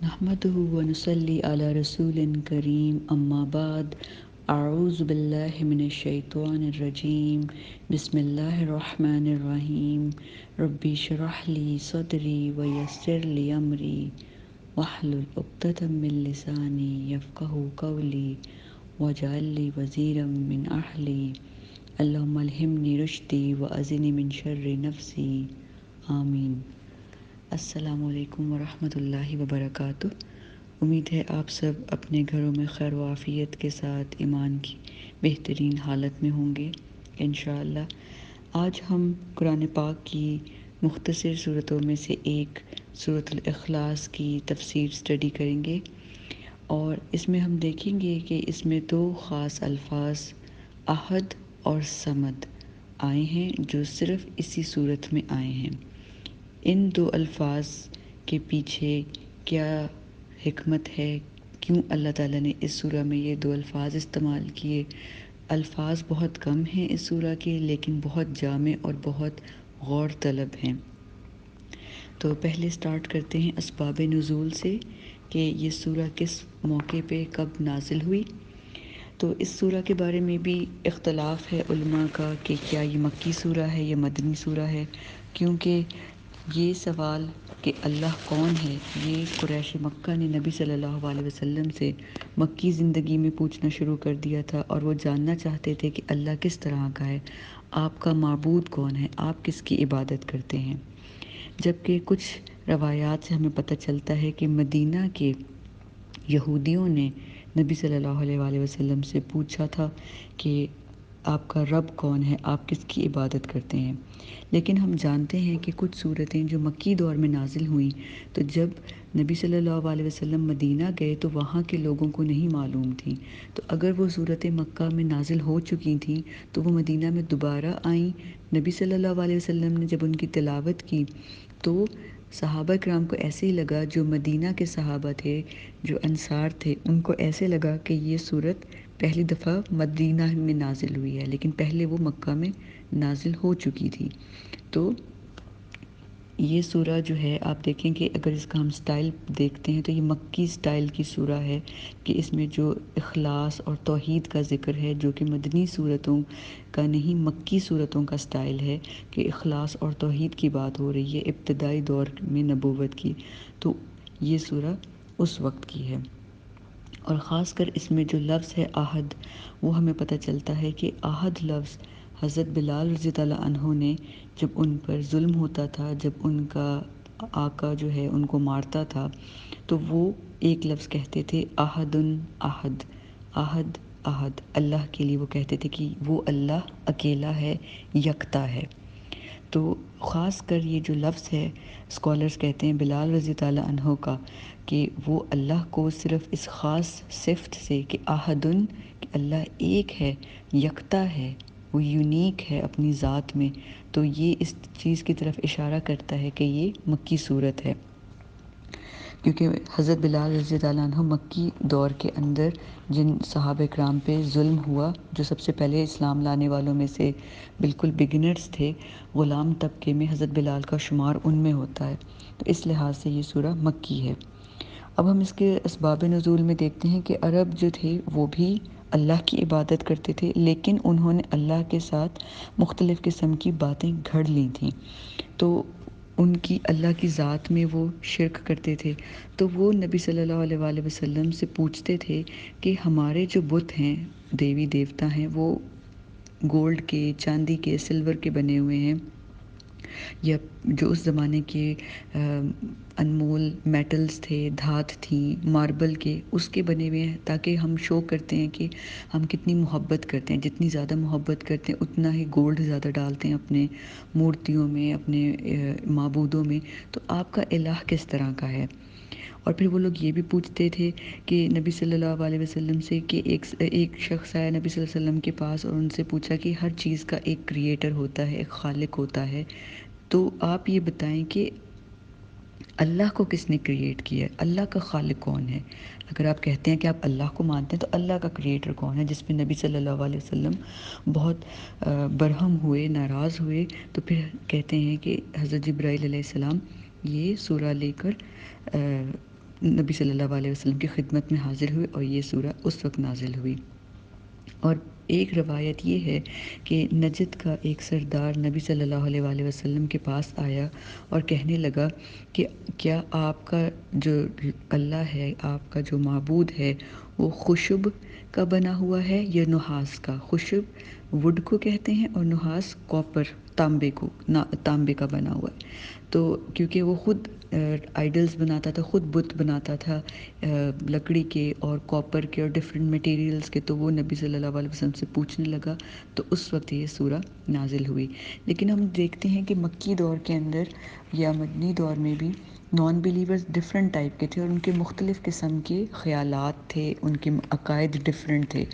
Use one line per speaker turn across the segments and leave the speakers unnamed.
نحمده ونصلي على رسول كريم أما بعد أعوذ بالله من الشيطان الرجيم بسم الله الرحمن الرحيم ربي اشرح لي صدري ويسر لي أمري واحلل عقدة من لساني يفقهوا قولي واجعل لي وزيرا من أهلي اللهم الهمني رشدي وأعذني من شر نفسي آمین۔ السلام علیکم ورحمۃ اللہ وبرکاتہ۔ امید ہے آپ سب اپنے گھروں میں خیر و عافیت کے ساتھ ایمان کی بہترین حالت میں ہوں گے انشاءاللہ۔ آج ہم قرآن پاک کی مختصر صورتوں میں سے ایک سورۃ الاخلاص کی تفسیر اسٹڈی کریں گے، اور اس میں ہم دیکھیں گے کہ اس میں دو خاص الفاظ احد اور صمد آئے ہیں جو صرف اسی صورت میں آئے ہیں۔ ان دو الفاظ کے پیچھے کیا حکمت ہے، کیوں اللہ تعالیٰ نے اس سورہ میں یہ دو الفاظ استعمال کیے؟ الفاظ بہت کم ہیں اس سورہ کے، لیکن بہت جامع اور بہت غور طلب ہیں۔ تو پہلے سٹارٹ کرتے ہیں اسباب نزول سے کہ یہ سورہ کس موقع پہ کب نازل ہوئی۔ تو اس سورہ کے بارے میں بھی اختلاف ہے علماء کا کہ کیا یہ مکی سورہ ہے یا مدنی سورہ ہے، کیونکہ یہ سوال کہ اللہ کون ہے یہ قریش مکہ نے نبی صلی اللہ علیہ وسلم سے مکی زندگی میں پوچھنا شروع کر دیا تھا، اور وہ جاننا چاہتے تھے کہ اللہ کس طرح کا ہے، آپ کا معبود کون ہے، آپ کس کی عبادت کرتے ہیں۔ جبکہ کچھ روایات سے ہمیں پتہ چلتا ہے کہ مدینہ کے یہودیوں نے نبی صلی اللہ علیہ وآلہ وسلم سے پوچھا تھا کہ آپ کا رب کون ہے، آپ کس کی عبادت کرتے ہیں۔ لیکن ہم جانتے ہیں کہ کچھ صورتیں جو مکی دور میں نازل ہوئیں، تو جب نبی صلی اللہ علیہ وسلم مدینہ گئے تو وہاں کے لوگوں کو نہیں معلوم تھیں، تو اگر وہ صورتیں مکہ میں نازل ہو چکی تھیں تو وہ مدینہ میں دوبارہ آئیں۔ نبی صلی اللہ علیہ وسلم نے جب ان کی تلاوت کی تو صحابہ کرام کو ایسے ہی لگا، جو مدینہ کے صحابہ تھے، جو انصار تھے، ان کو ایسے لگا کہ یہ صورت پہلی دفعہ مدینہ میں نازل ہوئی ہے، لیکن پہلے وہ مکہ میں نازل ہو چکی تھی۔ تو یہ سورہ جو ہے آپ دیکھیں کہ اگر اس کا ہم سٹائل دیکھتے ہیں تو یہ مکی سٹائل کی سورہ ہے، کہ اس میں جو اخلاص اور توحید کا ذکر ہے، جو کہ مدنی صورتوں کا نہیں، مکی صورتوں کا سٹائل ہے کہ اخلاص اور توحید کی بات ہو رہی ہے ابتدائی دور میں نبوت کی، تو یہ سورہ اس وقت کی ہے۔ اور خاص کر اس میں جو لفظ ہے احد، وہ ہمیں پتہ چلتا ہے کہ احد لفظ حضرت بلال رضی اللہ عنہ نے جب ان پر ظلم ہوتا تھا، جب ان کا آقا جو ہے ان کو مارتا تھا، تو وہ ایک لفظ کہتے تھے احد احد، احد احد، اللہ کے لیے وہ کہتے تھے کہ وہ اللہ اکیلا ہے، یکتا ہے۔ تو خاص کر یہ جو لفظ ہے، اسکالرز کہتے ہیں بلال رضی اللہ عنہ کا، کہ وہ اللہ کو صرف اس خاص صفت سے کہ احدن، کہ اللہ ایک ہے، یکتا ہے، وہ یونیک ہے اپنی ذات میں، تو یہ اس چیز کی طرف اشارہ کرتا ہے کہ یہ مکی صورت ہے، کیونکہ حضرت بلال رضی اللہ عنہ مکی دور کے اندر جن صحابہ کرام پہ ظلم ہوا، جو سب سے پہلے اسلام لانے والوں میں سے بالکل بگنرز تھے، غلام طبقے میں حضرت بلال کا شمار ان میں ہوتا ہے، تو اس لحاظ سے یہ سورہ مکی ہے۔ اب ہم اس کے اسباب نزول میں دیکھتے ہیں کہ عرب جو تھے وہ بھی اللہ کی عبادت کرتے تھے، لیکن انہوں نے اللہ کے ساتھ مختلف قسم کی باتیں گھڑ لی تھیں، تو ان کی اللہ کی ذات میں وہ شرک کرتے تھے، تو وہ نبی صلی اللہ علیہ وآلہ وسلم سے پوچھتے تھے کہ ہمارے جو بت ہیں، دیوی دیوتا ہیں، وہ گولڈ کے، چاندی کے، سلور کے بنے ہوئے ہیں، یا جو اس زمانے کے انمول میٹلز تھے، دھات تھیں، ماربل کے، اس کے بنے ہوئے ہیں، تاکہ ہم شو کرتے ہیں کہ ہم کتنی محبت کرتے ہیں، جتنی زیادہ محبت کرتے ہیں اتنا ہی گولڈ زیادہ ڈالتے ہیں اپنے مورتیوں میں، اپنے معبودوں میں، تو آپ کا الہ کس طرح کا ہے؟ اور پھر وہ لوگ یہ بھی پوچھتے تھے کہ نبی صلی اللہ علیہ وسلم سے کہ ایک شخص آیا نبی صلی اللہ علیہ وسلم کے پاس اور ان سے پوچھا کہ ہر چیز کا ایک کریٹر ہوتا ہے، ایک خالق ہوتا ہے، تو آپ یہ بتائیں کہ اللہ کو کس نے کریٹ کیا ہے، اللہ کا خالق کون ہے؟ اگر آپ کہتے ہیں کہ آپ اللہ کو مانتے ہیں تو اللہ کا کریٹر کون ہے؟ جس پہ نبی صلی اللہ علیہ وسلم بہت برہم ہوئے، ناراض ہوئے، تو پھر کہتے ہیں کہ حضرت جبرائیل علیہ السلام یہ سورہ لے کر نبی صلی اللہ علیہ وسلم کی خدمت میں حاضر ہوئے اور یہ سورہ اس وقت نازل ہوئی۔ اور ایک روایت یہ ہے کہ نجد کا ایک سردار نبی صلی اللہ علیہ وآلہ وسلم کے پاس آیا اور کہنے لگا کہ کیا آپ کا جو اللہ ہے، آپ کا جو معبود ہے، وہ خشب کا بنا ہوا ہے یا نحاس کا؟ خشب وڈ کو کہتے ہیں اور نحاس کاپر، تانبے کا بنا ہوا ہے۔ تو کیونکہ وہ خود آئیڈلز بناتا تھا، خود بت بناتا تھا لکڑی کے اور کاپر کے اور ڈفرینٹ مٹیریلز کے، تو وہ نبی صلی اللہ علیہ وسلم سے پوچھنے لگا، تو اس وقت یہ سورہ نازل ہوئی۔ لیکن ہم دیکھتے ہیں کہ مکی دور کے اندر یا مدنی دور میں بھی نان بلیورز ڈفرینٹ ٹائپ کے تھے اور ان کے مختلف قسم کے خیالات تھے، ان کے عقائد ڈفرینٹ تھے،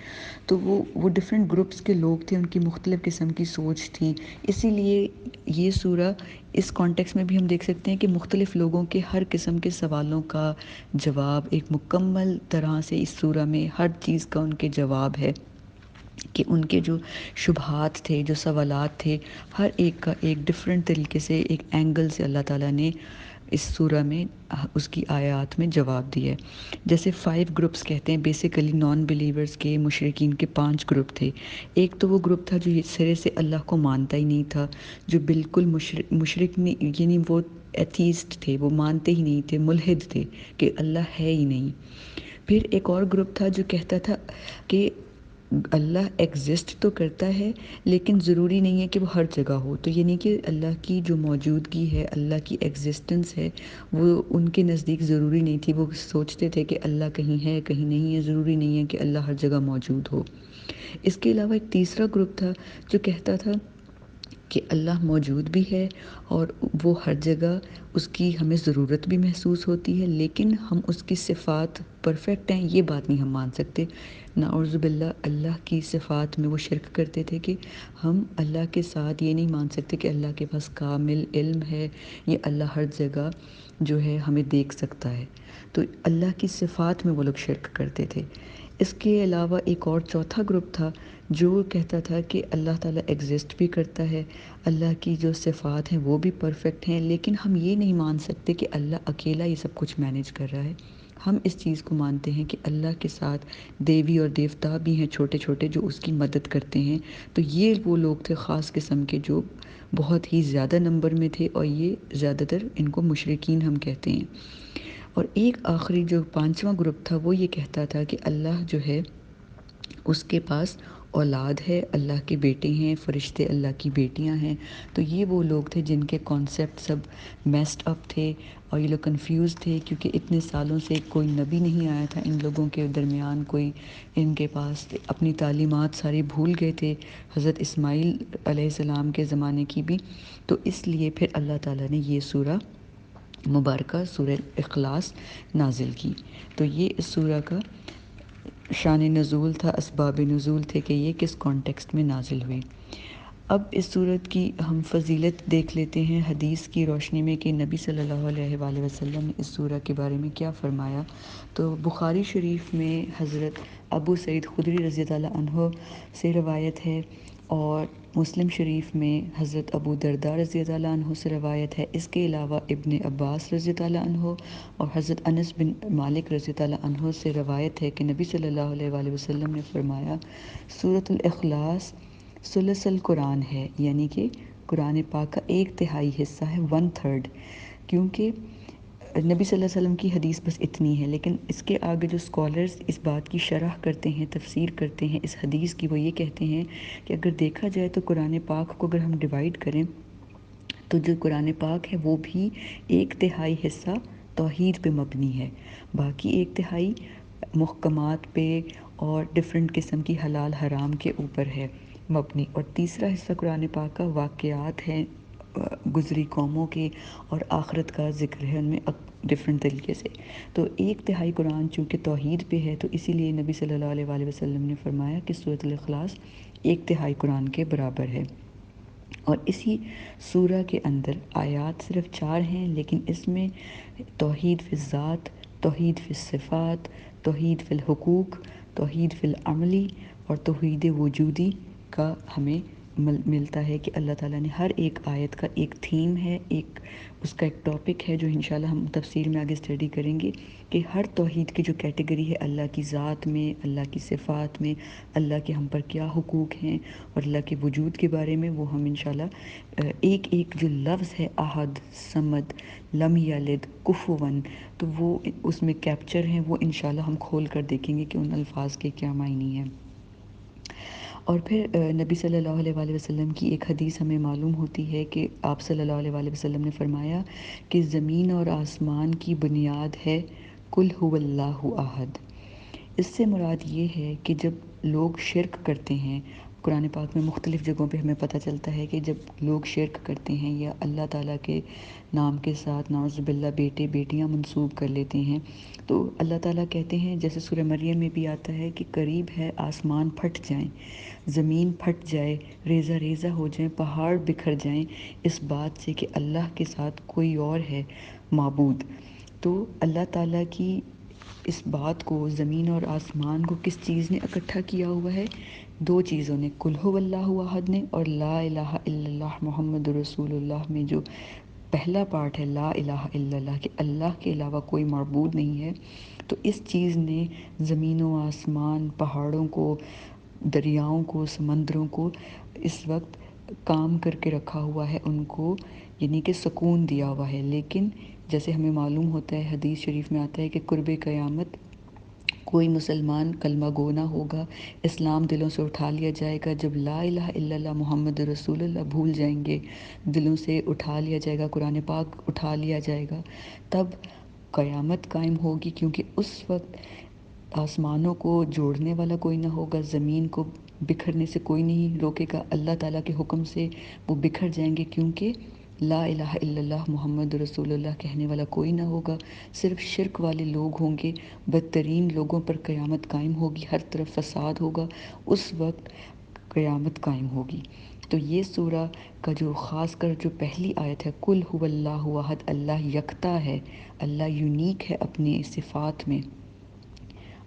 تو وہ ڈفرینٹ گروپس کے لوگ تھے، ان کی مختلف قسم کی سوچ تھی۔ اسی لیے یہ سورہ اس کانٹیکس میں بھی ہم دیکھ سکتے ہیں کہ مختلف لوگوں کے ہر قسم کے سوالوں کا جواب ایک مکمل طرح سے اس سورہ میں ہر چیز کا ان کے جواب ہے، کہ ان کے جو شبہات تھے، جو سوالات تھے، ہر ایک کا ایک ڈفرینٹ طریقے سے، ایک اینگل سے اللہ تعالیٰ نے اس سورہ میں اس کی آیات میں جواب دیا ہے۔ جیسے 5 گروپس کہتے ہیں بیسیکلی نان بلیورز کے، مشرکین کے 5 گروپ تھے۔ ایک تو وہ گروپ تھا جو سرے سے اللہ کو مانتا ہی نہیں تھا، جو بالکل مشرک نہیں، یعنی وہ ایتھیسٹ تھے، وہ مانتے ہی نہیں تھے، ملحد تھے کہ اللہ ہے ہی نہیں۔ پھر ایک اور گروپ تھا جو کہتا تھا کہ اللہ ایگزسٹ تو کرتا ہے لیکن ضروری نہیں ہے کہ وہ ہر جگہ ہو، تو یعنی کہ اللہ کی جو موجودگی ہے، اللہ کی ایگزسٹنس ہے، وہ ان کے نزدیک ضروری نہیں تھی۔ وہ سوچتے تھے کہ اللہ کہیں ہے کہیں نہیں ہے، ضروری نہیں ہے کہ اللہ ہر جگہ موجود ہو۔ اس کے علاوہ ایک تیسرا گروپ تھا جو کہتا تھا کہ اللہ موجود بھی ہے اور وہ ہر جگہ اس کی ہمیں ضرورت بھی محسوس ہوتی ہے، لیکن ہم اس کی صفات پرفیکٹ ہیں یہ بات نہیں ہم مان سکتے۔ نعوذ باللہ، اللہ کی صفات میں وہ شرک کرتے تھے کہ ہم اللہ کے ساتھ یہ نہیں مان سکتے کہ اللہ کے پاس کامل علم ہے، یہ اللہ ہر جگہ جو ہے ہمیں دیکھ سکتا ہے۔ تو اللہ کی صفات میں وہ لوگ شرک کرتے تھے۔ اس کے علاوہ ایک اور چوتھا گروپ تھا جو کہتا تھا کہ اللہ تعالیٰ ایگزسٹ بھی کرتا ہے، اللہ کی جو صفات ہیں وہ بھی پرفیکٹ ہیں، لیکن ہم یہ نہیں مان سکتے کہ اللہ اکیلا یہ سب کچھ مینیج کر رہا ہے۔ ہم اس چیز کو مانتے ہیں کہ اللہ کے ساتھ دیوی اور دیوتا بھی ہیں چھوٹے چھوٹے جو اس کی مدد کرتے ہیں۔ تو یہ وہ لوگ تھے خاص قسم کے جو بہت ہی زیادہ نمبر میں تھے، اور یہ زیادہ تر ان کو مشرکین ہم کہتے ہیں۔ اور ایک آخری جو 5واں گروپ تھا وہ یہ کہتا تھا کہ اللہ جو ہے اس کے پاس اولاد ہے، اللہ کے بیٹے ہیں، فرشتے اللہ کی بیٹیاں ہیں۔ تو یہ وہ لوگ تھے جن کے کانسیپٹ سب میسڈ اپ تھے اور یہ لوگ کنفیوز تھے، کیونکہ اتنے سالوں سے کوئی نبی نہیں آیا تھا ان لوگوں کے درمیان، کوئی ان کے پاس اپنی تعلیمات ساری بھول گئے تھے حضرت اسماعیل علیہ السلام کے زمانے کی بھی۔ تو اس لیے پھر اللہ تعالیٰ نے یہ سورہ مبارکہ سورہ اخلاص نازل کی۔ تو یہ اس سورہ کا شان نزول تھا، اسباب نزول تھے کہ یہ کس کانٹیکسٹ میں نازل ہوئی۔ اب اس سورت کی ہم فضیلت دیکھ لیتے ہیں حدیث کی روشنی میں کہ نبی صلی اللہ علیہ وآلہ وسلم نے اس سورہ کے بارے میں کیا فرمایا۔ تو بخاری شریف میں حضرت ابو سعید خدری رضی اللہ عنہ سے روایت ہے، اور مسلم شریف میں حضرت ابو درداء رضی اللہ عنہ سے روایت ہے۔ اس کے علاوہ ابن عباس رضی اللہ عنہ اور حضرت انس بن مالک رضی اللہ عنہ سے روایت ہے کہ نبی صلی اللہ علیہ وآلہ وسلم نے فرمایا، سورۃ الاخلاص ثلث القرآن ہے، یعنی کہ قرآن پاک کا 1/3 حصہ ہے، 1/3۔ کیونکہ نبی صلی اللہ علیہ وسلم کی حدیث بس اتنی ہے، لیکن اس کے آگے جو اسکالرز اس بات کی شرح کرتے ہیں، تفسیر کرتے ہیں اس حدیث کی، وہ یہ کہتے ہیں کہ اگر دیکھا جائے تو قرآن پاک کو اگر ہم ڈیوائیڈ کریں تو جو قرآن پاک ہے وہ بھی 1/3 حصہ توحید پہ مبنی ہے، باقی 1/3 محکمات پہ اور ڈفرینٹ قسم کی حلال حرام کے اوپر ہے مبنی، اور تیسرا حصہ قرآن پاک کا واقعات ہیں گزری قوموں کے اور آخرت کا ذکر ہے ان میں ڈفرینٹ طریقے سے۔ تو 1/3 قرآن چونکہ توحید پہ ہے، تو اسی لیے نبی صلی اللہ علیہ وآلہ وسلم نے فرمایا کہ سورۃ الاخلاص 1/3 قرآن کے برابر ہے۔ اور اسی سورہ کے اندر آیات صرف 4 ہیں، لیکن اس میں توحید فی الذات، توحید فی الصفات، توحید فی الحقوق، توحید فی العملی اور توحید وجودی کا ہمیں ملتا ہے کہ اللہ تعالیٰ نے ہر ایک آیت کا ایک تھیم ہے، اس کا ایک ٹاپک ہے جو انشاءاللہ ہم تفسیر میں آگے اسٹڈی کریں گے کہ ہر توحید کی جو کیٹیگری ہے اللہ کی ذات میں، اللہ کی صفات میں، اللہ کے ہم پر کیا حقوق ہیں اور اللہ کے وجود کے بارے میں، وہ ہم انشاءاللہ ایک ایک جو لفظ ہے احد، صمد، لم یلد، کفواً، تو وہ اس میں کیپچر ہیں، وہ انشاءاللہ ہم کھول کر دیکھیں گے کہ ان الفاظ کے کیا معنی ہیں۔ اور پھر نبی صلی اللہ علیہ وآلہ وسلم کی ایک حدیث ہمیں معلوم ہوتی ہے کہ آپ صلی اللہ علیہ وآلہ وسلم نے فرمایا کہ زمین اور آسمان کی بنیاد ہے قل هو اللہ احد۔ اس سے مراد یہ ہے کہ جب لوگ شرک کرتے ہیں، قرآن پاک میں مختلف جگہوں پہ ہمیں پتہ چلتا ہے کہ جب لوگ شرک کرتے ہیں یا اللہ تعالیٰ کے نام کے ساتھ نعوذ باللہ بیٹے بیٹیاں منسوب کر لیتے ہیں، تو اللہ تعالیٰ کہتے ہیں، جیسے سورہ مریم میں بھی آتا ہے کہ قریب ہے آسمان پھٹ جائیں، زمین پھٹ جائے، ریزہ ریزہ ہو جائیں، پہاڑ بکھر جائیں اس بات سے کہ اللہ کے ساتھ کوئی اور ہے معبود۔ تو اللہ تعالیٰ کی اس بات کو، زمین اور آسمان کو کس چیز نے اکٹھا کیا ہوا ہے؟ دو چیزوں نے، قل هو اللہ احد نے، اور لا الہ الا اللہ محمد رسول اللہ میں جو پہلا پارٹ ہے لا الہ الا اللہ، کہ اللہ کے علاوہ کوئی معبود نہیں ہے، تو اس چیز نے زمین و آسمان، پہاڑوں کو، دریاؤں کو، سمندروں کو اس وقت کام کر کے رکھا ہوا ہے، ان کو یعنی کہ سکون دیا ہوا ہے۔ لیکن جیسے ہمیں معلوم ہوتا ہے، حدیث شریف میں آتا ہے کہ قرب قیامت کوئی مسلمان کلمہ گو نہ ہوگا، اسلام دلوں سے اٹھا لیا جائے گا، جب لا الہ الا اللہ محمد رسول اللہ بھول جائیں گے، دلوں سے اٹھا لیا جائے گا، قرآن پاک اٹھا لیا جائے گا، تب قیامت قائم ہوگی، کیونکہ اس وقت آسمانوں کو جوڑنے والا کوئی نہ ہوگا، زمین کو بکھرنے سے کوئی نہیں روکے گا، اللہ تعالیٰ کے حکم سے وہ بکھر جائیں گے، کیونکہ لا الہ الا اللہ محمد رسول اللہ کہنے والا کوئی نہ ہوگا، صرف شرک والے لوگ ہوں گے، بدترین لوگوں پر قیامت قائم ہوگی، ہر طرف فساد ہوگا، اس وقت قیامت قائم ہوگی۔ تو یہ سورہ کا جو خاص کر جو پہلی آیت ہے قل هو اللہ احد، اللہ یکتا ہے، اللہ یونیک ہے اپنی صفات میں،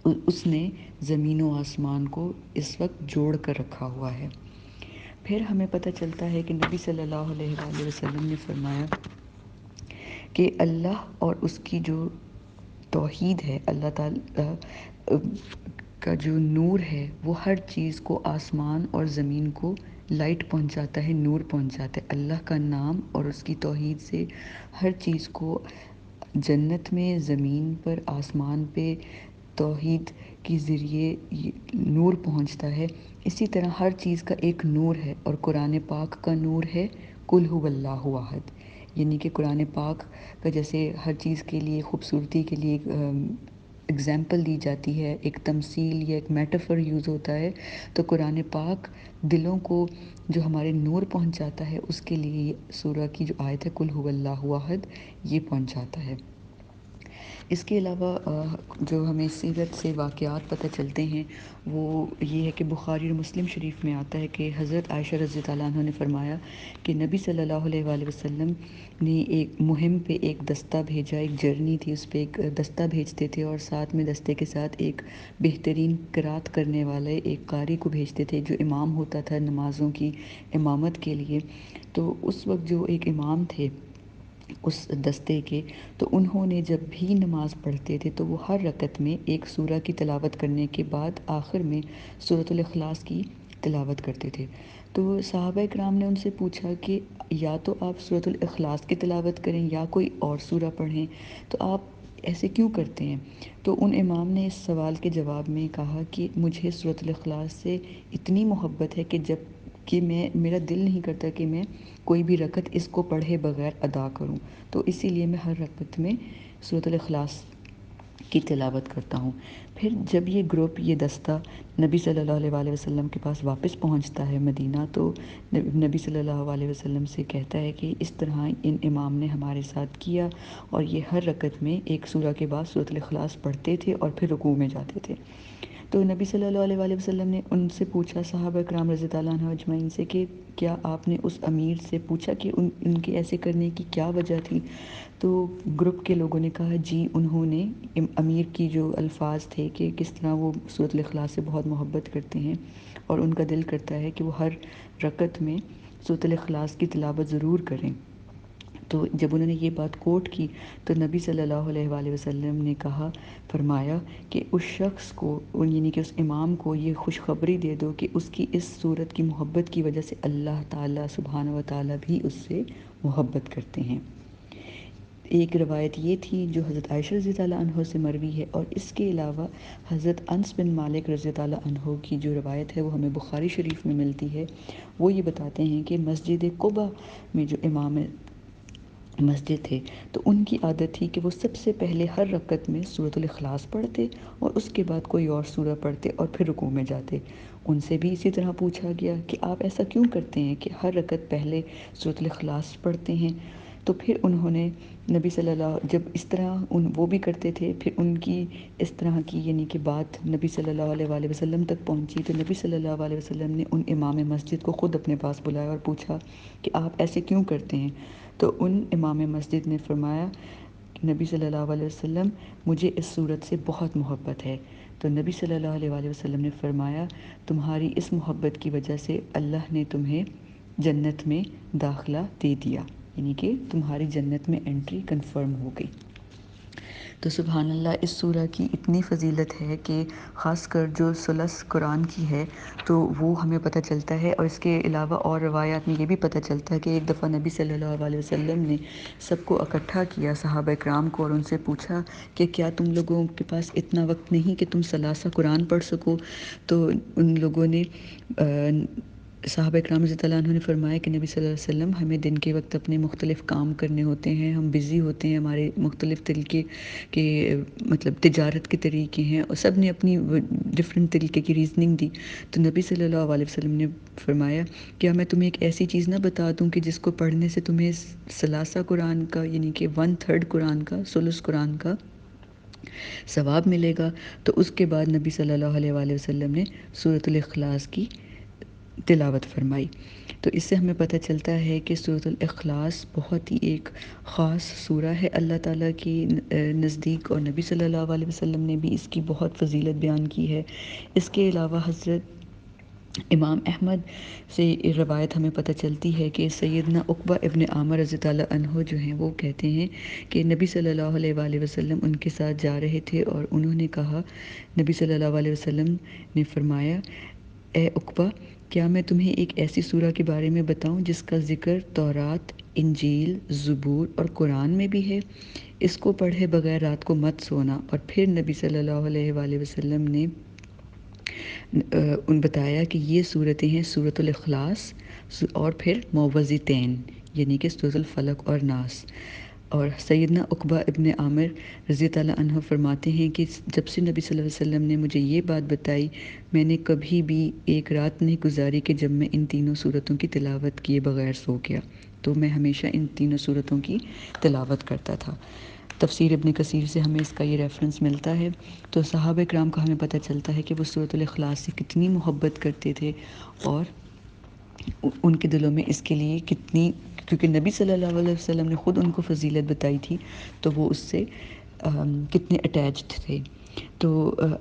اس نے زمین و آسمان کو اس وقت جوڑ کر رکھا ہوا ہے۔ پھر ہمیں پتہ چلتا ہے کہ نبی صلی اللہ علیہ وآلہ وسلم نے فرمایا کہ اللہ اور اس کی جو توحید ہے، اللہ تعالیٰ کا جو نور ہے، وہ ہر چیز کو، آسمان اور زمین کو لائٹ پہنچاتا ہے، نور پہنچاتا ہے۔ اللہ کا نام اور اس کی توحید سے ہر چیز کو جنت میں، زمین پر، آسمان پہ توحید کے ذریعے نور پہنچتا ہے۔ اسی طرح ہر چیز کا ایک نور ہے، اور قرآن پاک کا نور ہے قل هو اللہ احد، یعنی کہ قرآن پاک کا جیسے ہر چیز کے لیے خوبصورتی کے لیے ایک اگزامپل دی جاتی ہے، ایک تمثیل یا ایک میٹافر یوز ہوتا ہے، تو قرآن پاک دلوں کو جو ہمارے نور پہنچاتا ہے، اس کے لیے یہ سورہ کی جو آیت ہے قل هو اللہ احد، یہ پہنچاتا ہے۔ اس کے علاوہ جو ہمیں سیرت سے واقعات پتہ چلتے ہیں، وہ یہ ہے کہ بخاری اور مسلم شریف میں آتا ہے کہ حضرت عائشہ رضی اللہ عنہ نے فرمایا کہ نبی صلی اللہ علیہ وآلہ وسلم نے ایک مہم پہ ایک دستہ بھیجا، ایک جرنی تھی، اس پہ ایک دستہ بھیجتے تھے، اور ساتھ میں دستے کے ساتھ ایک بہترین قرات کرنے والے ایک قاری کو بھیجتے تھے جو امام ہوتا تھا نمازوں کی امامت کے لیے۔ تو اس وقت جو ایک امام تھے اس دستے کے، تو انہوں نے جب بھی نماز پڑھتے تھے تو وہ ہر رکعت میں ایک سورہ کی تلاوت کرنے کے بعد آخر میں سورۃ الاخلاص کی تلاوت کرتے تھے۔ تو صحابہ اکرام نے ان سے پوچھا کہ یا تو آپ سورۃ الاخلاص کی تلاوت کریں یا کوئی اور سورہ پڑھیں، تو آپ ایسے کیوں کرتے ہیں؟ تو ان امام نے اس سوال کے جواب میں کہا کہ مجھے سورۃ الاخلاص سے اتنی محبت ہے کہ میرا دل نہیں کرتا کہ میں کوئی بھی رکعت اس کو پڑھے بغیر ادا کروں، تو اسی لیے میں ہر رکعت میں سورۃ الاخلاص کی تلاوت کرتا ہوں۔ پھر جب یہ گروپ، یہ دستہ نبی صلی اللہ علیہ وآلہ وسلم کے پاس واپس پہنچتا ہے مدینہ، تو نبی صلی اللہ علیہ وسلم سے کہتا ہے کہ اس طرح ان امام نے ہمارے ساتھ کیا، اور یہ ہر رکعت میں ایک سورہ کے بعد سورۃ الاخلاص پڑھتے تھے اور پھر رکوع میں جاتے تھے۔ تو نبی صلی اللہ علیہ وآلہ وسلم نے ان سے پوچھا، صحابہ کرام رضی اللہ عنہ اجمعین سے، کہ کیا آپ نے اس امیر سے پوچھا کہ ان کے ایسے کرنے کی کیا وجہ تھی؟ تو گروپ کے لوگوں نے کہا جی، انہوں نے امیر کی جو الفاظ تھے کہ کس طرح وہ سورۃ الاخلاص سے بہت محبت کرتے ہیں، اور ان کا دل کرتا ہے کہ وہ ہر رکعت میں سورۃ الاخلاص کی تلاوت ضرور کریں۔ تو جب انہوں نے یہ بات کوٹ کی تو نبی صلی اللہ علیہ وآلہ وسلم نے فرمایا کہ اس شخص کو، یعنی کہ اس امام کو یہ خوشخبری دے دو کہ اس کی اس صورت کی محبت کی وجہ سے اللہ تعالیٰ سبحانہ و تعالیٰ بھی اس سے محبت کرتے ہیں۔ ایک روایت یہ تھی جو حضرت عائشہ رضی اللہ عنہ سے مروی ہے، اور اس کے علاوہ حضرت انس بن مالک رضی اللہ عنہ کی جو روایت ہے وہ ہمیں بخاری شریف میں ملتی ہے۔ وہ یہ بتاتے ہیں کہ مسجد قباء میں جو امام مسجد تھے تو ان کی عادت تھی کہ وہ سب سے پہلے ہر رکعت میں سورۃ الاخلاص پڑھتے اور اس کے بعد کوئی اور سورہ پڑھتے اور پھر رکوع میں جاتے۔ ان سے بھی اسی طرح پوچھا گیا کہ آپ ایسا کیوں کرتے ہیں کہ ہر رکعت پہلے سورۃ الاخلاص پڑھتے ہیں؟ تو پھر انہوں نے نبی صلی اللہ، جب اس طرح وہ بھی کرتے تھے، پھر ان کی اس طرح کی یعنی کہ بات نبی صلی اللہ علیہ وآلہ وسلم تک پہنچی تو نبی صلی اللہ علیہ وسلم نے ان امام مسجد کو خود اپنے پاس بلایا اور پوچھا کہ آپ ایسے کیوں کرتے ہیں؟ تو ان امام مسجد نے فرمایا کہ نبی صلی اللہ علیہ وسلم مجھے اس صورت سے بہت محبت ہے۔ تو نبی صلی اللہ علیہ وآلہ وسلم نے فرمایا تمہاری اس محبت کی وجہ سے اللہ نے تمہیں جنت میں داخلہ دے دیا، یعنی کہ تمہاری جنت میں انٹری کنفرم ہو گئی۔ تو سبحان اللہ، اس سورہ کی اتنی فضیلت ہے کہ خاص کر جو ثلث قرآن کی ہے تو وہ ہمیں پتہ چلتا ہے، اور اس کے علاوہ اور روایات میں یہ بھی پتہ چلتا ہے کہ ایک دفعہ نبی صلی اللہ علیہ وسلم نے سب کو اکٹھا کیا، صحابہ اکرام کو، اور ان سے پوچھا کہ کیا تم لوگوں کے پاس اتنا وقت نہیں کہ تم ثلاثہ قرآن پڑھ سکو؟ تو ان لوگوں نے صحابہ اکرام رضی اللہ عنہ نے فرمایا کہ نبی صلی اللہ علیہ وسلم ہمیں دن کے وقت اپنے مختلف کام کرنے ہوتے ہیں، ہم بزی ہوتے ہیں، ہمارے مختلف طریقے کے مطلب تجارت کے طریقے ہیں، اور سب نے اپنی ڈفرینٹ طریقے کی ریزننگ دی۔ تو نبی صلی اللہ علیہ وسلم نے فرمایا کیا میں تمہیں ایک ایسی چیز نہ بتا دوں کہ جس کو پڑھنے سے تمہیں ثلاثہ قرآن کا، یعنی کہ 1/3 قرآن کا، ثلث قرآن کا ثواب ملے گا؟ تو اس کے بعد نبی صلی اللہ علیہ وآلہ وسلم نے سورۃ الاخلاص کی تلاوت فرمائی۔ تو اس سے ہمیں پتہ چلتا ہے کہ سورۃ الاخلاص بہت ہی ایک خاص سورہ ہے اللہ تعالیٰ کی نزدیک، اور نبی صلی اللہ علیہ وسلم نے بھی اس کی بہت فضیلت بیان کی ہے۔ اس کے علاوہ حضرت امام احمد سے روایت ہمیں پتہ چلتی ہے کہ سیدنا عقبہ ابن عامر رضی اللہ عنہ جو ہیں وہ کہتے ہیں کہ نبی صلی اللہ علیہ وآلہ وسلم ان کے ساتھ جا رہے تھے، اور انہوں نے کہا، نبی صلی اللہ علیہ وسلم نے فرمایا اے عقبہ، کیا میں تمہیں ایک ایسی سورہ کے بارے میں بتاؤں جس کا ذکر تورات، انجیل، زبور اور قرآن میں بھی ہے؟ اس کو پڑھے بغیر رات کو مت سونا۔ اور پھر نبی صلی اللہ علیہ وآلہ وسلم نے بتایا کہ یہ صورتیں ہیں سورۃ الاخلاص اور پھر معوذتین، یعنی کہ سورۃ الفلق اور ناس۔ اور سیدنا عقبہ ابن عامر رضی اللہ عنہ فرماتے ہیں کہ جب سے نبی صلی اللہ علیہ وسلم نے مجھے یہ بات بتائی، میں نے کبھی بھی ایک رات نہیں گزاری کہ جب میں ان تینوں سورتوں کی تلاوت کیے بغیر سو گیا۔ تو میں ہمیشہ ان تینوں سورتوں کی تلاوت کرتا تھا۔ تفسیر ابن کثیر سے ہمیں اس کا یہ ریفرنس ملتا ہے۔ تو صحابہ اکرام کا ہمیں پتہ چلتا ہے کہ وہ سورۃ الاخلاص سے کتنی محبت کرتے تھے، اور ان کے دلوں میں اس کے لیے کتنی، کیونکہ نبی صلی اللہ علیہ وسلم نے خود ان کو فضیلت بتائی تھی تو وہ اس سے کتنے اٹیچڈ تھے۔ تو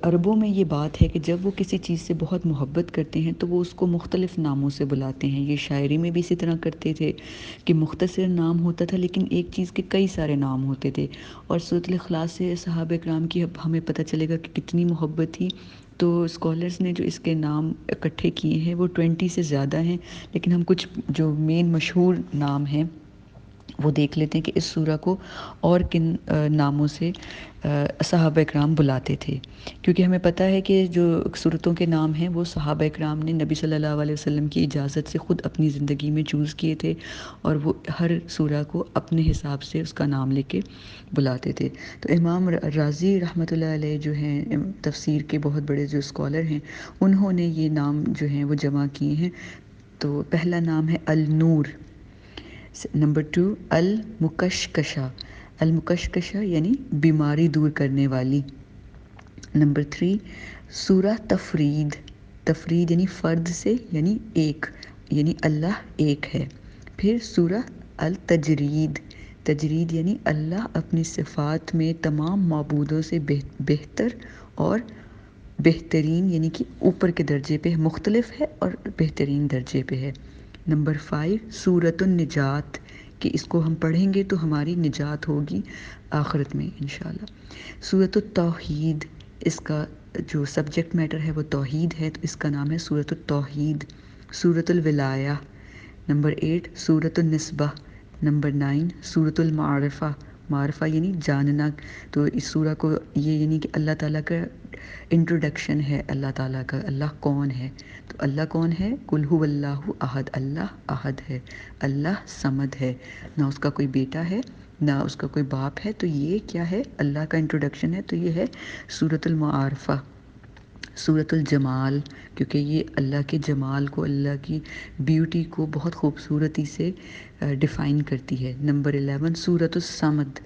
عربوں میں یہ بات ہے کہ جب وہ کسی چیز سے بہت محبت کرتے ہیں تو وہ اس کو مختلف ناموں سے بلاتے ہیں۔ یہ شاعری میں بھی اسی طرح کرتے تھے کہ مختصر نام ہوتا تھا لیکن ایک چیز کے کئی سارے نام ہوتے تھے، اور سورۃ الاخلاص سے صحابہ اکرام کی ہمیں پتہ چلے گا کہ کتنی محبت تھی۔ تو اسکالرز نے جو اس کے نام اکٹھے کیے ہیں وہ 20 سے زیادہ ہیں، لیکن ہم کچھ جو مین مشہور نام ہیں وہ دیکھ لیتے ہیں کہ اس سورہ کو اور کن ناموں سے صحابہ اکرام بلاتے تھے، کیونکہ ہمیں پتہ ہے کہ جو سورتوں کے نام ہیں وہ صحابہ اکرام نے نبی صلی اللہ علیہ وسلم کی اجازت سے خود اپنی زندگی میں چوز کیے تھے، اور وہ ہر سورہ کو اپنے حساب سے اس کا نام لے کے بلاتے تھے۔ تو امام رازی رحمۃ اللہ علیہ جو ہیں تفسیر کے بہت بڑے جو اسکالر ہیں، انہوں نے یہ نام جو ہیں وہ جمع کیے ہیں۔ تو پہلا نام ہے النور، نمبر 2 المکشکشہ، المکشکشہ یعنی بیماری دور کرنے والی، نمبر 3 سورہ تفرید، تفرید یعنی فرد سے، یعنی ایک، یعنی اللہ ایک ہے۔ پھر سورہ التجرید، تجرید یعنی اللہ اپنی صفات میں تمام معبودوں سے بہتر اور بہترین یعنی کہ اوپر کے درجے پہ مختلف ہے اور بہترین درجے پہ ہے۔ نمبر 5 سورۃ النجات، کہ اس کو ہم پڑھیں گے تو ہماری نجات ہوگی آخرت میں انشاءاللہ۔ سورۃ التوحید، اس کا جو سبجیکٹ میٹر ہے وہ توحید ہے، تو اس کا نام ہے سورۃ التوحید۔ سورۃ الولایہ۔ نمبر 8 سورۃ النسبہ۔ نمبر 9 سورۃ المعارفہ، معرفہ یعنی جاننا، تو اس سورہ کو یہ یعنی کہ اللہ تعالیٰ کا انٹروڈکشن ہے، اللہ تعالیٰ کا، اللہ کون ہے، تو اللہ کون ہے، قل هو اللہ احد، اللہ احد ہے، اللہ صمد ہے، نہ اس کا کوئی بیٹا ہے نہ اس کا کوئی باپ ہے، تو یہ کیا ہے، اللہ کا انٹروڈکشن ہے، تو یہ ہے سورۃ المعارفہ۔ سورۃ الجمال، کیونکہ یہ اللہ کے جمال کو، اللہ کی بیوٹی کو بہت خوبصورتی سے ڈیفائن کرتی ہے۔ نمبر 11 سورۃ الصمد۔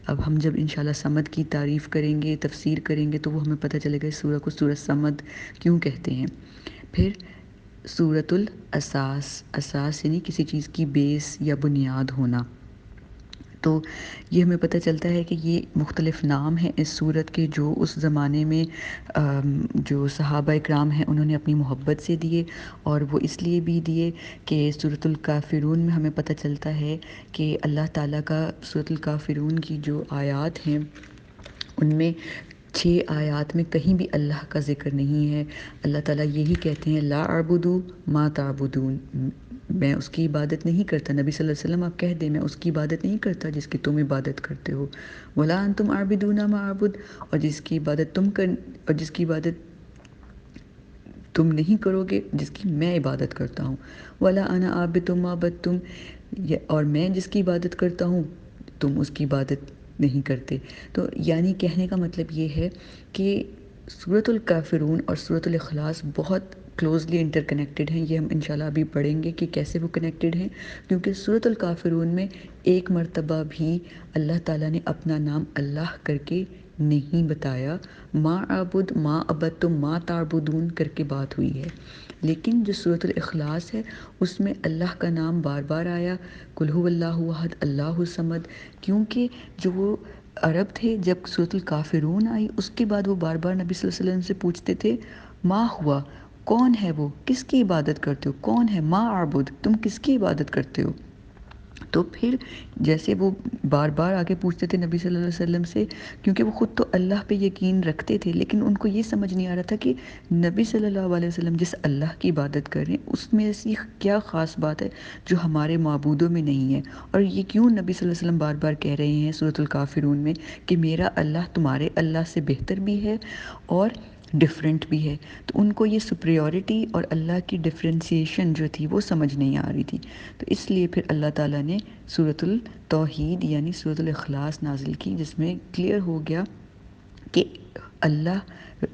اب ہم جب انشاءاللہ صمد کی تعریف کریں گے، تفسیر کریں گے، تو وہ ہمیں پتہ چلے گا اس سورہ کو سورۃ صمد کیوں کہتے ہیں۔ پھر سورۃ الاساس، اساس یعنی کسی چیز کی بیس یا بنیاد ہونا، تو یہ ہمیں پتہ چلتا ہے کہ یہ مختلف نام ہیں اس سورت کے، جو اس زمانے میں جو صحابہ اکرام ہیں انہوں نے اپنی محبت سے دیے، اور وہ اس لیے بھی دیے کہ سورۃ الکافرون میں ہمیں پتہ چلتا ہے کہ اللہ تعالیٰ کا سورۃ الکافرون کی جو آیات ہیں ان میں 6 آیات میں کہیں بھی اللہ کا ذکر نہیں ہے۔ اللہ تعالیٰ یہی کہتے ہیں لا اعبد ما تعبدون، میں اس کی عبادت نہیں کرتا، نبی صلی اللہ علیہ وسلم آپ کہہ دیں میں اس کی عبادت نہیں کرتا جس کی تم عبادت کرتے ہو، ولا انتم عابدون ما اعبد، اور جس کی عبادت تم نہیں کرو گے جس کی میں عبادت کرتا ہوں، ولا انا عابد ما عبدتم، اور میں جس کی عبادت کرتا ہوں تم اس کی عبادت نہیں کرتے۔ تو یعنی کہنے کا مطلب یہ ہے کہ سورۃ الکافرون اور سورۃ الاخلاص بہت کلوزلی انٹر کنیکٹڈ ہیں، یہ ہم انشاءاللہ ابھی پڑھیں گے کہ کیسے وہ کنیکٹڈ ہیں، کیونکہ سورۃ الکافرون میں ایک مرتبہ بھی اللہ تعالیٰ نے اپنا نام اللہ کر کے نہیں بتایا، ما اعبد ما عبدتم ما تعبدون کر کے بات ہوئی ہے، لیکن جو سورۃ الاخلاص ہے اس میں اللہ کا نام بار بار آیا، قل هو اللہ احد اللہ صمد، کیونکہ جو وہ عرب تھے جب سورۃ الکافرون آئی اس کے بعد وہ بار بار نبی صلی اللہ علیہ وسلم سے پوچھتے تھے ما ہوا، کون ہے وہ، کس کی عبادت کرتے ہو، کون ہے، ما اعبد، تم کس کی عبادت کرتے ہو، تو پھر جیسے وہ بار بار آگے پوچھتے تھے نبی صلی اللہ علیہ وسلم سے، کیونکہ وہ خود تو اللہ پہ یقین رکھتے تھے لیکن ان کو یہ سمجھ نہیں آ رہا تھا کہ نبی صلی اللہ علیہ وسلم جس اللہ کی عبادت کر رہے ہیں اس میں ایسی کیا خاص بات ہے جو ہمارے معبودوں میں نہیں ہے، اور یہ کیوں نبی صلی اللہ علیہ وسلم بار بار کہہ رہے ہیں سورۃ الکافرون میں کہ میرا اللہ تمہارے اللہ سے بہتر بھی ہے اور ڈفرینٹ بھی ہے، تو ان کو یہ سپریورٹی اور اللہ کی ڈفرینسیشن جو تھی وہ سمجھ نہیں آ رہی تھی، تو اس لیے پھر اللہ تعالیٰ نے سورۃ التوحید یعنی سورۃ الاخلاص نازل کی، جس میں کلیئر ہو گیا کہ اللہ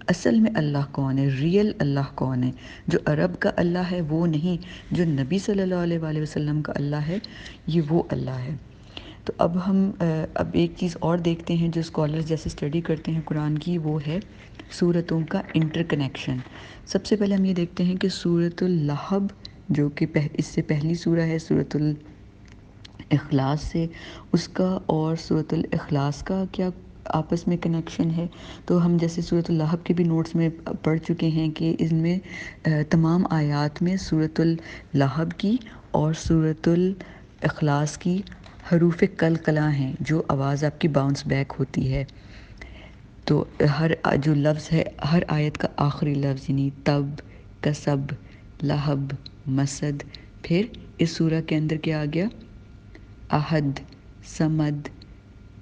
اصل میں اللہ کون ہے، ریئل اللہ کون ہے، جو عرب کا اللہ ہے وہ نہیں، جو نبی صلی اللہ علیہ وآلہ وسلم کا اللہ ہے یہ وہ اللہ ہے۔ تو اب ہم اب ایک چیز اور دیکھتے ہیں جو اسکالرز جیسے اسٹڈی کرتے ہیں قرآن کی، وہ ہے سورتوں کا انٹر کنیکشن۔ سب سے پہلے ہم یہ دیکھتے ہیں کہ سورۃ اللہب جو کہ اس سے پہلی سورہ ہے سورۃ الاخلاص سے، اس کا اور سورۃ الاخلاص کا کیا آپس میں کنیکشن ہے، تو ہم جیسے سورۃ اللہب کے بھی نوٹس میں پڑھ چکے ہیں کہ ان میں تمام آیات میں سورۃ اللہب کی اور سورۃ الاخلاص کی حروف قلقلہ ہیں، جو آواز آپ کی باؤنس بیک ہوتی ہے، تو ہر جو لفظ ہے ہر آیت کا آخری لفظ یعنی تب، کسب، لہب، مسد، پھر اس سورہ کے اندر کیا آ گیا، احد، سمد،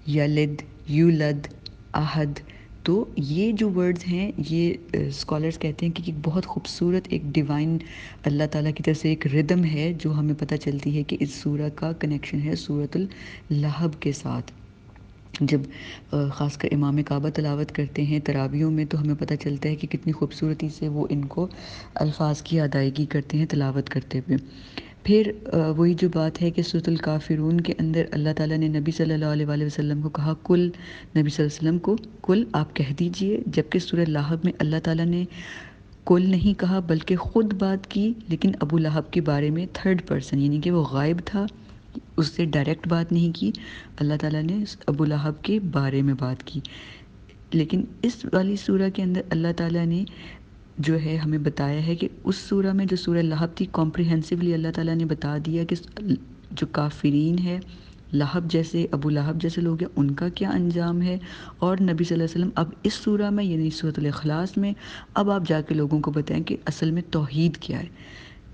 یلد، یولد، احد، تو یہ جو ورڈز ہیں یہ اسکالرز کہتے ہیں کہ ایک بہت خوبصورت ایک ڈیوائن اللہ تعالیٰ کی طرف سے ایک ردم ہے جو ہمیں پتہ چلتی ہے کہ اس سورہ کا کنیکشن ہے سورۃ اللہب کے ساتھ۔ جب خاص کر امام کعبہ تلاوت کرتے ہیں تراویحوں میں تو ہمیں پتہ چلتا ہے کہ کتنی خوبصورتی سے وہ ان کو الفاظ کی ادائیگی کرتے ہیں تلاوت کرتے ہوئے۔ پھر وہی جو بات ہے کہ سورۃ الکافرون کے اندر اللہ تعالیٰ نے نبی صلی اللہ علیہ وآلہ وسلم کو کہا کل، نبی صلی اللہ علیہ وسلم کو کل آپ کہہ دیجئے، جبکہ سورہ لہب میں اللہ تعالیٰ نے کل نہیں کہا بلکہ خود بات کی، لیکن ابو لہب کے بارے میں تھرڈ پرسن یعنی کہ وہ غائب تھا، اس سے ڈائریکٹ بات نہیں کی، اللہ تعالیٰ نے ابو لہب کے بارے میں بات کی۔ لیکن اس والی سورہ کے اندر اللہ تعالیٰ نے جو ہے ہمیں بتایا ہے کہ اس سورہ میں جو سورہ لہب تھی کمپریہنسولی اللہ تعالیٰ نے بتا دیا کہ جو کافرین ہے، لہب جیسے، ابو لہب جیسے لوگ ہیں، ان کا کیا انجام ہے، اور نبی صلی اللہ علیہ وسلم اب اس سورہ میں یعنی سورۃ الاخلاص میں اب آپ جا کے لوگوں کو بتائیں کہ اصل میں توحید کیا ہے.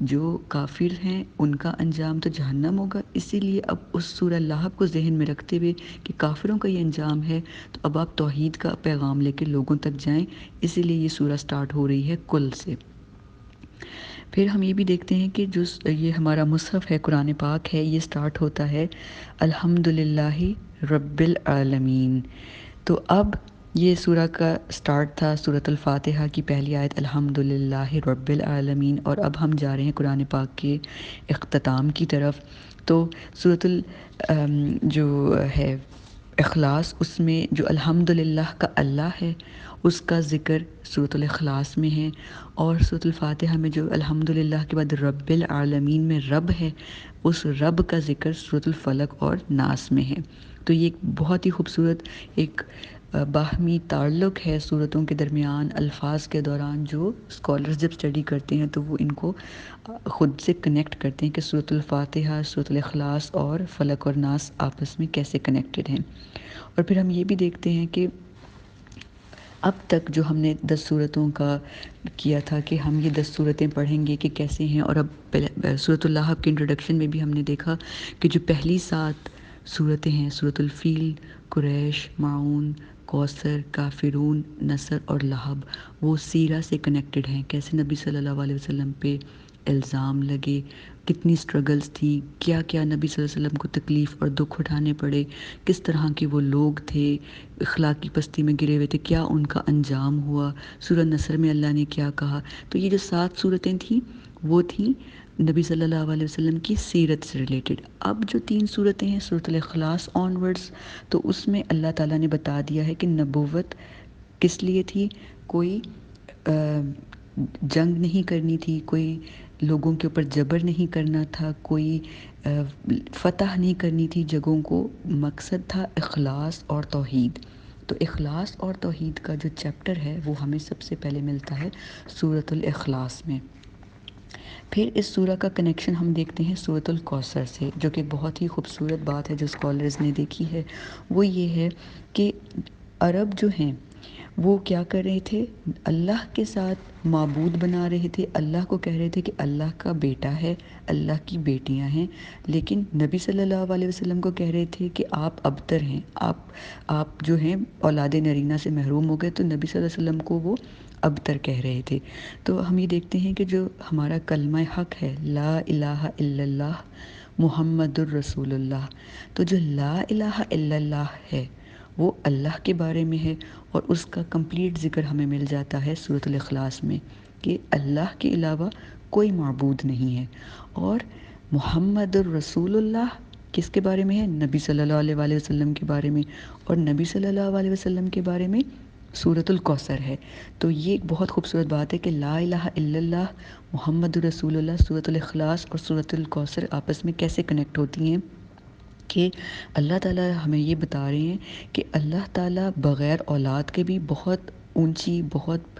جو کافر ہیں ان کا انجام تو جہنم ہوگا، اسی لیے اب اس سورہ لہب کو ذہن میں رکھتے ہوئے کہ کافروں کا یہ انجام ہے، تو اب آپ توحید کا پیغام لے کے لوگوں تک جائیں، اسی لیے یہ سورہ سٹارٹ ہو رہی ہے کل سے. پھر ہم یہ بھی دیکھتے ہیں کہ جو یہ ہمارا مصحف ہے قرآن پاک ہے، یہ سٹارٹ ہوتا ہے الحمدللہ رب العالمین. تو اب یہ سورہ کا سٹارٹ تھا سورۃ الفاتحہ کی پہلی آیت الحمدللہ رب العالمین، اور اب ہم جا رہے ہیں قرآن پاک کے اختتام کی طرف. تو سورۃ جو ہے اخلاص، اس میں جو الحمدللہ کا اللہ ہے اس کا ذکر سورۃ الاخلاص میں ہے، اور سورۃ الفاتحہ میں جو الحمدللہ کے بعد رب العالمین میں رب ہے، اس رب کا ذکر سورۃ الفلق اور ناس میں ہے. تو یہ ایک بہت ہی خوبصورت ایک باہمی تعلق ہے صورتوں کے درمیان الفاظ کے دوران، جو اسکالرز جب اسٹڈی کرتے ہیں تو وہ ان کو خود سے کنیکٹ کرتے ہیں کہ سورۃ الفاتحہ، سورۃ الاخلاص اور فلق اور ناس آپس میں کیسے کنیکٹڈ ہیں. اور پھر ہم یہ بھی دیکھتے ہیں کہ اب تک جو ہم نے 10 صورتوں کا کیا تھا کہ ہم یہ 10 صورتیں پڑھیں گے کہ کیسے ہیں، اور اب سورۃ اللہب کے انٹروڈکشن میں بھی ہم نے دیکھا کہ جو پہلی 7 صورتیں ہیں سورۃ الفیل، قریش، معون، کوثر، کافرون، نصر اور لہب، وہ سیرہ سے کنیکٹڈ ہیں. کیسے نبی صلی اللہ علیہ وسلم پہ الزام لگے، کتنی سٹرگلز تھی، کیا کیا نبی صلی اللہ علیہ وسلم کو تکلیف اور دکھ اٹھانے پڑے، کس طرح کے وہ لوگ تھے اخلاقی پستی میں گرے ہوئے تھے، کیا ان کا انجام ہوا. سورہ نصر میں اللہ نے کیا کہا. تو یہ جو 7 صورتیں تھیں وہ تھیں نبی صلی اللہ علیہ وسلم کی سیرت سے ریلیٹڈ. اب جو 3 صورتیں ہیں سورۃ الاخلاص آنورڈز، تو اس میں اللہ تعالیٰ نے بتا دیا ہے کہ نبوت کس لیے تھی. کوئی جنگ نہیں کرنی تھی، کوئی لوگوں کے اوپر جبر نہیں کرنا تھا، کوئی فتح نہیں کرنی تھی جگہوں کو، مقصد تھا اخلاص اور توحید. تو اخلاص اور توحید کا جو چیپٹر ہے وہ ہمیں سب سے پہلے ملتا ہے سورۃ الاخلاص میں. پھر اس سورہ کا کنیکشن ہم دیکھتے ہیں سورۃ الکوثر سے، جو کہ بہت ہی خوبصورت بات ہے جو اسکالرز نے دیکھی ہے. وہ یہ ہے کہ عرب جو ہیں وہ کیا کر رہے تھے، اللہ کے ساتھ معبود بنا رہے تھے، اللہ کو کہہ رہے تھے کہ اللہ کا بیٹا ہے، اللہ کی بیٹیاں ہیں، لیکن نبی صلی اللہ علیہ وسلم کو کہہ رہے تھے کہ آپ ابتر ہیں، آپ جو ہیں اولاد نرینہ سے محروم ہو گئے. تو نبی صلی اللہ علیہ وسلم کو وہ ابتر کہہ رہے تھے. تو ہم یہ دیکھتے ہیں کہ جو ہمارا کلمہ حق ہے لا الہ الا اللہ محمد الرسول اللہ، تو جو لا الہ الا اللہ ہے وہ اللہ کے بارے میں ہے، اور اس کا کمپلیٹ ذکر ہمیں مل جاتا ہے سورۃ الاخلاص میں کہ اللہ کے علاوہ کوئی معبود نہیں ہے. اور محمد الرسول اللہ کس کے بارے میں ہے، نبی صلی اللہ علیہ وسلم کے بارے میں، اور نبی صلی اللہ علیہ وسلم کے بارے میں سورۃ الکوثر ہے. تو یہ ایک بہت خوبصورت بات ہے کہ لا الہ الا اللہ محمد رسول اللہ، سورۃ الاخلاص اور سورۃ الکوثر آپس میں کیسے کنیکٹ ہوتی ہیں، کہ اللہ تعالیٰ ہمیں یہ بتا رہے ہیں کہ اللہ تعالیٰ بغیر اولاد کے بھی بہت اونچی، بہت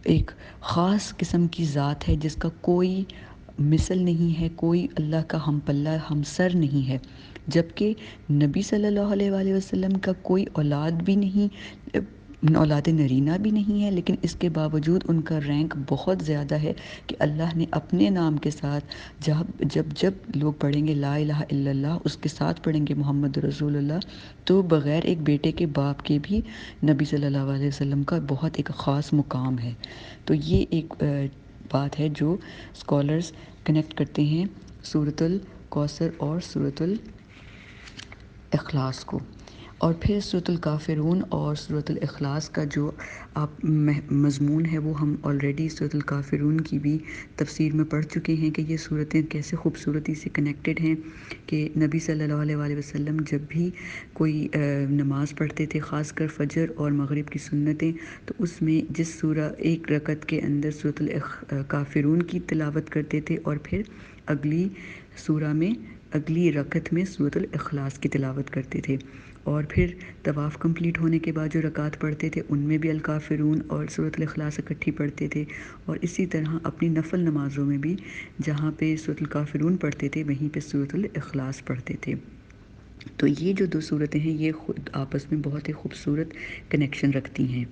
ایک خاص قسم کی ذات ہے جس کا کوئی مثل نہیں ہے، کوئی اللہ کا ہم پلہ ہم سر نہیں ہے. جبکہ نبی صلی اللہ علیہ وسلم کا کوئی اولاد بھی نہیں، اولاد نرینہ بھی نہیں ہے، لیکن اس کے باوجود ان کا رینک بہت زیادہ ہے کہ اللہ نے اپنے نام کے ساتھ جب لوگ پڑھیں گے لا الہ الا اللہ، اس کے ساتھ پڑھیں گے محمد رسول اللہ، تو بغیر ایک بیٹے کے باپ کے بھی نبی صلی اللہ علیہ وسلم کا بہت ایک خاص مقام ہے. تو یہ ایک بات ہے جو اسکالرز کنیکٹ کرتے ہیں سورۃ الکوثر اور سورۃ الاخلاص کو. اور پھر سورۃ الکافرون اور سورۃ الاخلاص کا جو آپ مضمون ہے وہ ہم آلریڈی سورۃ الکافرون کی بھی تفسیر میں پڑھ چکے ہیں کہ یہ صورتیں کیسے خوبصورتی سے کنیکٹڈ ہیں، کہ نبی صلی اللہ علیہ وسلم جب بھی کوئی نماز پڑھتے تھے، خاص کر فجر اور مغرب کی سنتیں، تو اس میں جس سورہ ایک رکعت کے اندر سورۃ الکافرون کی تلاوت کرتے تھے، اور پھر اگلی سورہ میں اگلی رکعت میں سورۃ الاخلاص کی تلاوت کرتے تھے. اور پھر طواف کمپلیٹ ہونے کے بعد جو رکعت پڑھتے تھے ان میں بھی الکافرون اور سورۃ الاخلاص اکٹھی پڑھتے تھے، اور اسی طرح اپنی نفل نمازوں میں بھی جہاں پہ سورۃ الکافرون پڑھتے تھے وہیں پہ سورۃ الاخلاص پڑھتے تھے۔ تو یہ جو دو صورتیں ہیں یہ خود آپس میں بہت ہی خوبصورت کنیکشن رکھتی ہیں۔